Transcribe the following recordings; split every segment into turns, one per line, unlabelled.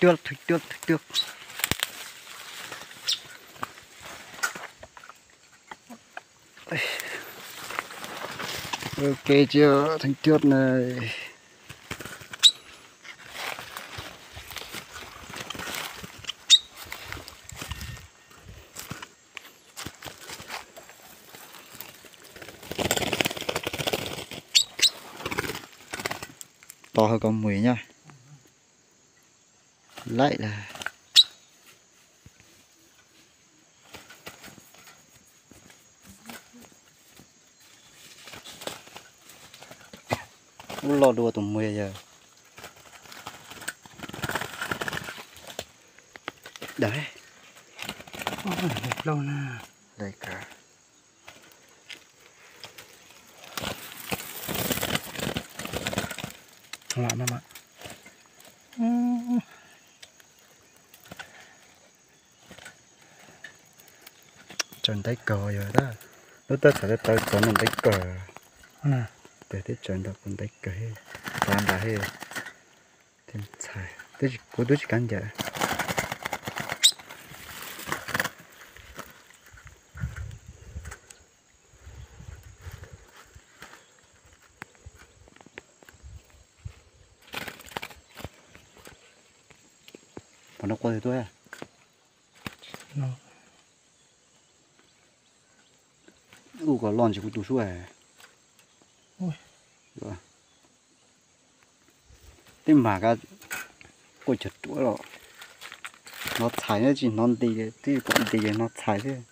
thịt trước. Ok chưa, thịt trước này. To hơn con mùi nha. Lại là lo đùa tụi mùi giờ. Đấy.
Đẹp lâu nè.
Đây cả.
Không lạ mà.
Trần tay cờ rồi đó. Lúc tới phải tới trần mình tay cờ.
Nè.
Để tới trần được con tay cờ hết. Toàn là hết. Thêm xài. Tới cô đứa chỉ cắn vậy. Mà nó qua thì tôi à?
Nó.
Có lon chỉ có đủ số à?
Ôi.
Rồi. Thế mà cái cô chật chỗ rồi. Nó xài nó chỉ non đi cái, tí còn đi cái nó xài thế.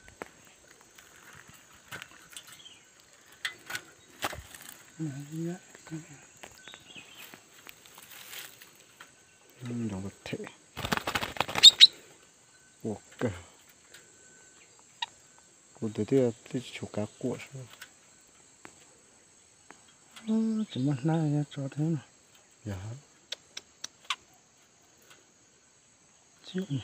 Nó có thể. Ok. Cô tới đây tới chỗ cá cuộn rồi.
Chỉ mất nãy nha cho thế nào.
Dạ.
Chịu nhỉ.